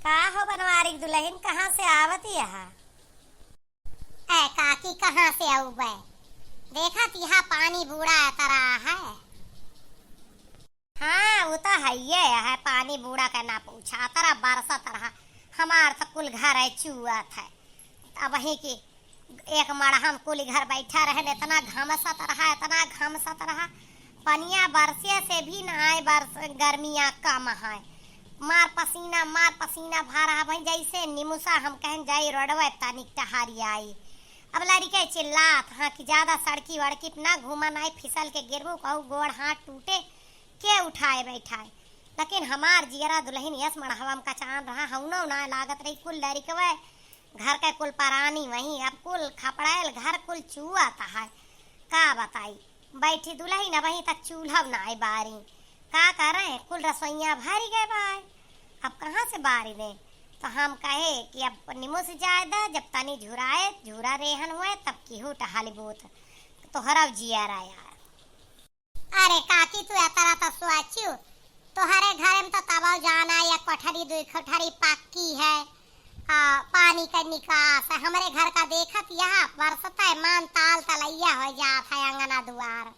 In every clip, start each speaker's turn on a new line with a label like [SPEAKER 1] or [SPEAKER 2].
[SPEAKER 1] का हो बनवारी दुल्हन कहाँ से आवत यहाँ?
[SPEAKER 2] ऐ काकी कहाँ से आऊ बे? देखा तिहा पानी बूढ़ा तरा है।
[SPEAKER 1] हाँ वो तो है पानी बूढ़ा का ना पूछा तरा बरसा तरह हमार तो कुल घर है चुआ था। अब वही की एक मड़हम कुल घर बैठा रहे इतना घमसत रहा पनिया बरसे से भी ना आए बरस गर्मियाँ कम है। मार पसीना भा रहा भाई जैसे निमुसा हम कहन जाई रोडवा तनिक टहारी आई। अब लड़के चिल्लात हाँ कि ज्यादा सड़की वड़की ना घूमा ना फिसल के गिरबू कहू गोड़ हाथ टूटे के उठाए बैठाए। लेकिन हमार जियरा दुल्हन यस मड़हवम का चांद रहा हउनो ना लागत रही कुल लड़कवे घर के कुल परानी वही अब कुल खपड़ायल घर कुल चुआ है। का बताई बैठी दुल्हन वही तक चूल्हा ना बारी का करे कुल रसोइया भारी गए भाई अब कहाँ से बारी दे। तो हम कहे कि अब निमो से जाए दा जब तनी झूरा रेहन हुए तब की हो टहाली बोत तो हरव जिया रहा यार।
[SPEAKER 2] अरे काकी तू एतरा तो सोचू तोहरे घर में तो तबाव जाना या कोठरी दुई कोठरी पक्की है। पानी का निकास है हमारे घर का देखत यहाँ बरसता है मान ताल तलैया हो जात है अंगना दुआर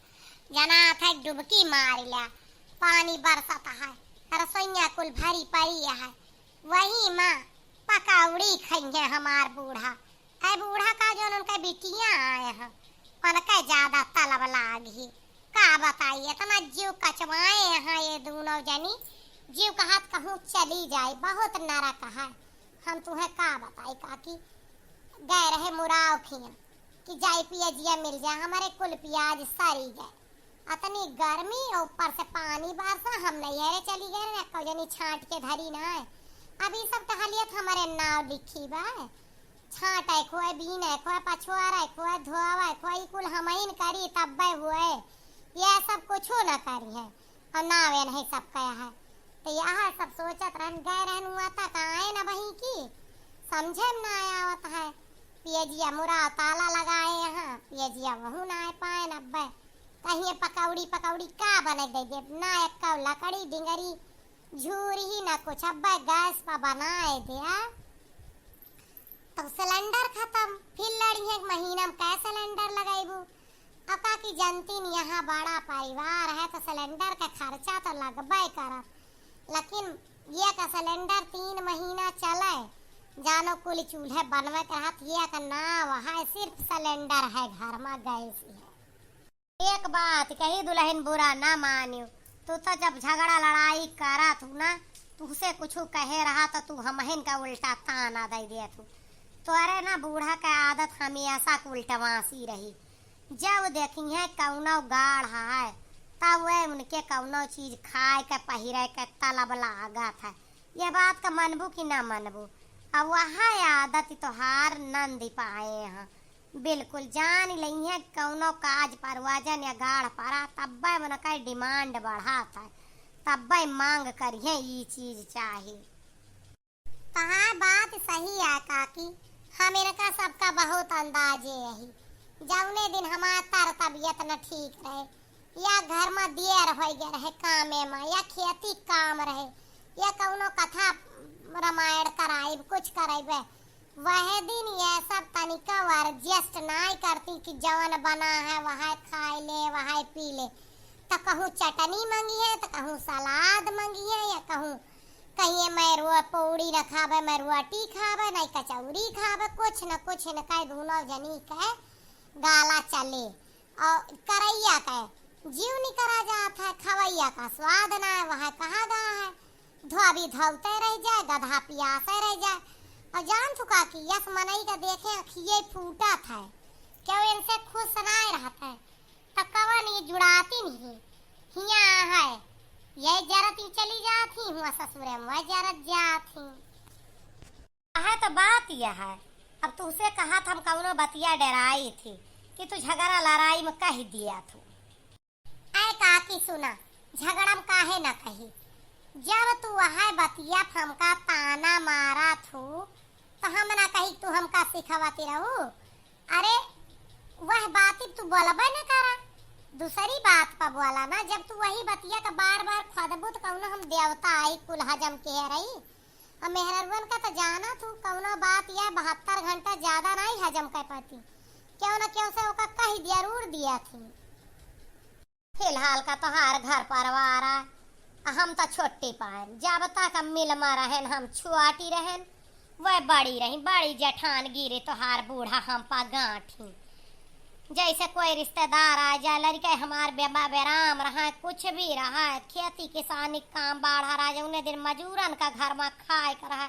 [SPEAKER 2] जना था डुबकी मार लिया पानी बरसता है रसोइया कुल भरी पड़ी है। वही माँ पकौड़ी खाइए हमार बूढ़ा है बूढ़ा का जो उनका बिटिया आए हैं उनका ज्यादा तलब लागी का बताइए इतना जीव कचवाए हैं ये दोनों जनी जीव का हाथ कहूँ चली जाए बहुत नरक है। हम तुम्हें का बताई काकी गए रहे मुराव खिया कि जाई पियाजिया मिल जाए हमारे कुल प्याज सरी गए इतनी गर्मी और ऊपर से पानी बरसा हम नैहरे चली गए ना कौजनी छाट के धरी ना है। अभी सब टहलियत हमारे नाव लिखी बा छाट है खोए बीन है खोए पछुआर है खोए धोआ है खोए कुल हमइन करी तब हुए ये सब कुछ न करी है और नावे नहीं सब कया है। तो यह सब सोचत रहन गए रहन हुआ था आए ना वही की समझे ना आवत है। पियजिया मुरा ताला लगाए यहाँ पियजिया वहू ना आ पाए नब्बे कहीं पकौड़ी का बने दे दे ना एक लकड़ी डिंगरी झूरी ही ना कुछ अब गैस पर बनाए दिया तो सिलेंडर खत्म फिर लड़ी है महीना में कै सिलेंडर लगाईबू। अब की जनती यहाँ बड़ा परिवार है तो सिलेंडर का खर्चा तो लगबे कर लेकिन ये का सिलेंडर 3 महीना चले जानो कुल चूल्हे बनवे के हाथ ये का नाव है सिर्फ सिलेंडर है घर में गैस है।
[SPEAKER 1] एक बात कही दुल्हन बुरा ना मानियो तू तो जब झगड़ा लड़ाई करा तू ना तुझसे कुछ कहे रहा तो तू हमहन का उल्टा ताना दे दिया तू तो अरे ना बूढ़ा का आदत हमेशा उल्टवासी रही जब देखी है कौनो गाढ़ है तब वह उनके कौनो चीज खाए के पहिरे के तलब लागा था। ये बात का मनबू कि ना मनबू अब वह आदत तोहार नंदी पाए हैं बिल्कुल जान लही है कौनो काज पर वजन या गाढ़ पड़ा तब उनका डिमांड बढ़ा था तब मांग करिए ये चीज चाहिए।
[SPEAKER 2] कहाँ बात सही है काकी हम इनका सबका बहुत अंदाजे यही जौने दिन हमारा तर तबियत न ठीक रहे या घर में देर हो गए रहे कामे में या खेती काम रहे या कौनो कथा रामायण कराए कुछ कराइबे वह दिन ये सब तनिका वर्जस्ट नहीं करती कि जवन बना है वह खाए ले वह पी ले तो कहूँ चटनी मंगी है तो कहूँ सलाद मंगी है या कहूँ कहीं मैं रुआ पौड़ी न खावे मैं रोटी खावे नहीं कचौड़ी खावे कुछ न कह दोनों जनी कह गाला चले और करैया कह जीव नहीं करा जाता है खवैया का स्वाद ना है वह कहाँ गा है धोबी धोते रह जाए गधा पियासे रह जाए। और जान चुका कि यस मनई का देखे अखिए फूटा था क्यों इनसे खुश नहीं रहता है तो कवन ये जुड़ाती नहीं हिया है ये जरती चली जाती हुआ ससुरे में जरत जाती
[SPEAKER 1] है तो बात यह है। अब तुझसे कहा था हम कौनो बतिया डराई थी कि तू झगड़ा लड़ाई में कह दिया तू
[SPEAKER 2] ऐ काकी सुना झगड़ा में काहे न कही जब तू वह बतिया हमका ताना मारा थू तो हम ना कही तू हमका सिखावती रहू। अरे वह बात तू बोलबे न करा दूसरी बात पर बोला ना जब तू वही बतिया का बार बार खोदबू तो कौनो हम देवता आई कुल हजम के रही अब मेहरवन का तो जाना तू कौनो बात या 72 घंटा ज्यादा नहीं हजम कर पाती, क्यों ना क्यों से ओका कही दिया रूड़ दिया थी।
[SPEAKER 1] फिलहाल का तोहार घर परिवार हम तो छोटी पान जब तक मिल में रहन हम छुआटी रहन वह बड़ी रही बड़ी जेठान गिरे तोहार बूढ़ा हम पा गांठी। जैसे कोई रिश्तेदार आ जाए लड़के हमार बेबा बेराम रहा कुछ भी रहा खेती किसानी काम बाढ़ा रहा उन्हें दिन मजूरन का घर में खाए कर रहा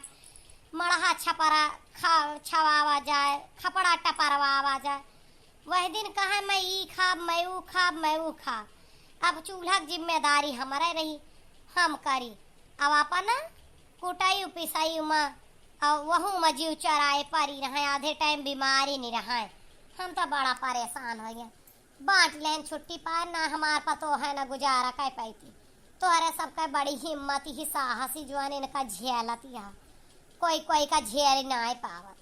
[SPEAKER 1] मड़हा छपरा खा छवावा जाए खपड़ा टपरवावा जाए वह दिन कहा मैं ई खाब मैं ऊ खाब मैं ऊ खा। अब चूल्हा की जिम्मेदारी हमारे रही हम करी अब अपन कुटाई पिसाई में वहू में जीव चराए परी रहे आधे टाइम बीमारी नहीं रहा हम तो बड़ा परेशान हो गए। बांट लेन छुट्टी पाए ना हमार पतो है ना गुजारा कह पाती तोहरे सबका बड़ी हिम्मत ही साहसी जवान इनका झेलती है कोई कोई का झेल ना पावत।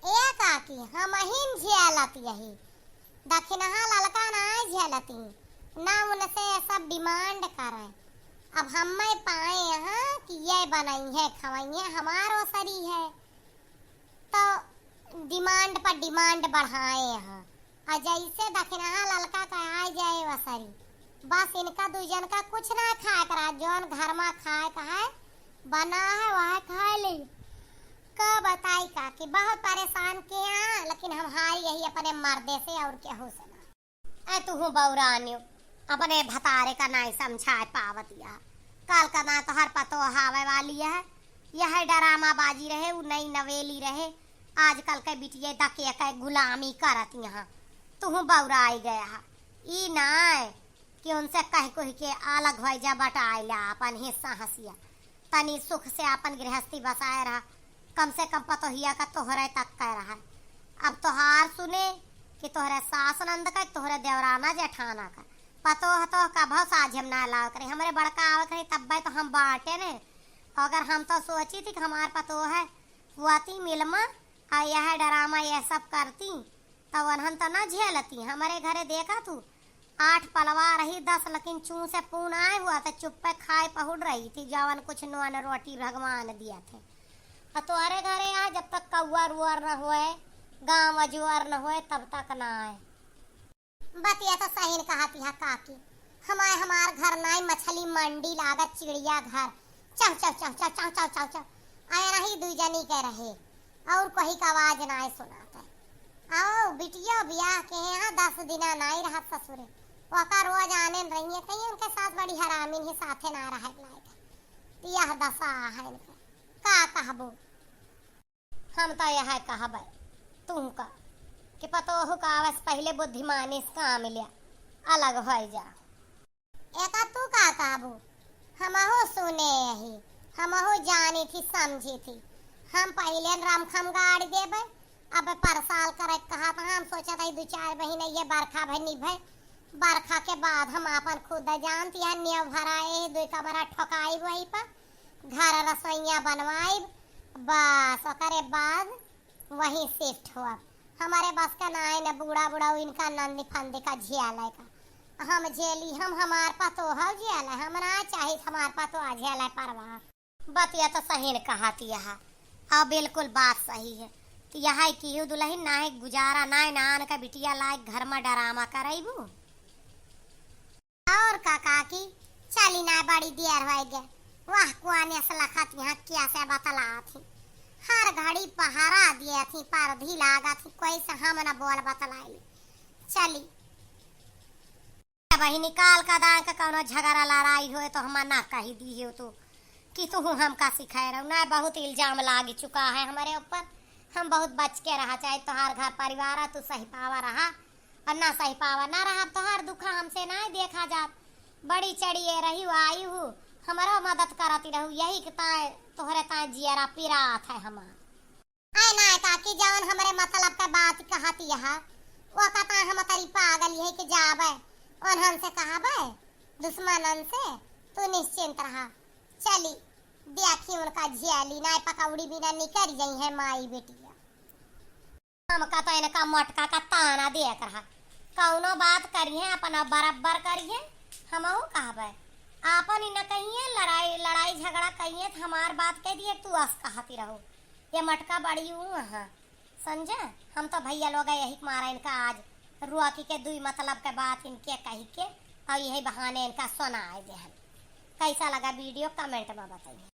[SPEAKER 2] ए काकी हम हिन झेलती यही दक्षिणहा ललका ना झेलती ना उनसे सब डिमांड करे। अब हम में पाए यहाँ कि ये बनाई है खवाई है हमारो सरी है तो डिमांड पर डिमांड बढ़ाए यहाँ और जैसे दक्षिणहा ललका का आ जाए वसरी बस इनका दूजन का कुछ ना खाए करा जौन घर में खाए का है बना है वह खा ले का बताई काकी बहुत परेशान किया लेकिन हम हारी यही अपने मर्दे से और क्या हो सका।
[SPEAKER 1] ऐ तू हूँ बौरानियो अपने भतारे का नहीं समझा पावतिया कल का ना तो हर पतो हावे वाली है यह ड्रामा बाजी रहे वो नई नवेली रहे आजकल के बिटिया दके के गुलामी करत यहाँ तू बौराई गया ई ना कि उनसे कह कोई के अलग हो जा बटाइला अपन हिस्सा हसिया तनी सुख से अपन गृहस्थी बसाए रहा कम से कम पतोहिया का तोहरे तक कह रहा है। अब तोहार सुने कि तोहरे सास नंद का तोहरे देवराना जेठाना का पतो तो का बहुत साझम ना लाओ करे हमारे बड़का आवे करे तब तो हम बांटे ने अगर हम तो सोची थी कि हमार पतो है हुआती मिलमा आ यह ड्रामा यह सब करती तो वनहन तो न झेलती हमारे घरे देखा तू 8 पलवा रही 10 लेकिन चू से पून आए हुआ तो चुप पे खाए पहुड़ रही थी जवन कुछ नोन रोटी भगवान दिया थे और तुम्हारे घरे आ जब तक कौआ रुअर न हुए गाँव अजुअर न हुए तब तक न आए।
[SPEAKER 2] बतिया तो सही कहती है काकी हमार घर नाई मछली मंडी लागत चिड़िया घर चव चव चव चव चव चव चव चव आया नहीं दुई जनी के रहे और कोई का आवाज ना सुनाता आओ बिटिया ब्याह के यहाँ 10 दिना नहीं रहा ससुरे वका रोज आने रही है कहीं उनके साथ बड़ी हरामी ही साथे ना रहे लायक यह दशा है इनका का कहबो।
[SPEAKER 1] हम तो यह कहबे तुम का कि पतो का आवस पहले बुद्धिमानी काम लिया अलग हो जा
[SPEAKER 2] एका तू का कहबो हमहु सुने यही हमहु जानी थी समझी थी हम पहले रामखम गाड़ी देबे अब पर साल करे कहा था हम सोचा था 2-4 महीने ये बरखा भनी भय बरखा के बाद हम अपन खुद जानती है नियम भराए 2 कमरा ठोकाई वही पर घर रसोईया बनवाई बस ओकरे बाद वही शिफ्ट हुआ हमारे बस का ना है न बूढ़ा बूढ़ा इनका नंदी फंदी का झेला का हम झेली हम हमार पतो है झेला हम ना चाहिए हमार पतो आ झेला परवाह।
[SPEAKER 1] बतिया तो सही ने कहती है हाँ बिल्कुल बात सही है तो यह की दुल्हन ना है गुजारा ना है नान का बिटिया लायक घर में डरामा कराइबू
[SPEAKER 2] और काका की चली ना बड़ी देर हो गए वाह कुआने से लखत यहाँ क्या से बतला थी हर घड़ी पहारा दिया थी पर धी लागा थी कोई से हम ना बोल बतलाई चली
[SPEAKER 1] वही निकाल का दान का कौनो झगड़ा लड़ाई हो तो हम ना कही दी हो तो कि तू हमका सिखाए रहो ना बहुत इल्जाम लाग चुका है हमारे ऊपर हम बहुत बच के रहा चाहे तोहार घर परिवार तू सही पावा रहा और ना सही पावा ना रहा तोहार दुखा हमसे ना देखा जात बड़ी चढ़िए रही आई हूँ हमारा मदद करती रहू यही कि तोहरे ता जियरा पिरात है हमार
[SPEAKER 2] आई ना काकी जवन हमरे मतलब का बात कहती है वो कहता हम तरी पागल यही के जाबे उन्हन से कहबे दुश्मनन से तू निश्चिंत रहा चली देखी उनका झियाली ना पकौड़ी बिना निकल गई है माई बेटिया
[SPEAKER 1] हमका तो इनका मोटका का ताना देख रहा कौनो बात करिए अपना बराबर करिए हमहू कहबे आपन ही न कहिए लड़ाई लड़ाई झगड़ा कहिए तो हमार बात कह दिए तू अस कहती रहो। ये मटका बड़ी हूँ हाँ समझे। हम तो भैया लोग यही मारा इनका आज रुआकी के दुई मतलब के बात इनके कही के और यही बहाने इनका सुनाए दे। कैसा लगा वीडियो कमेंट में बताइए।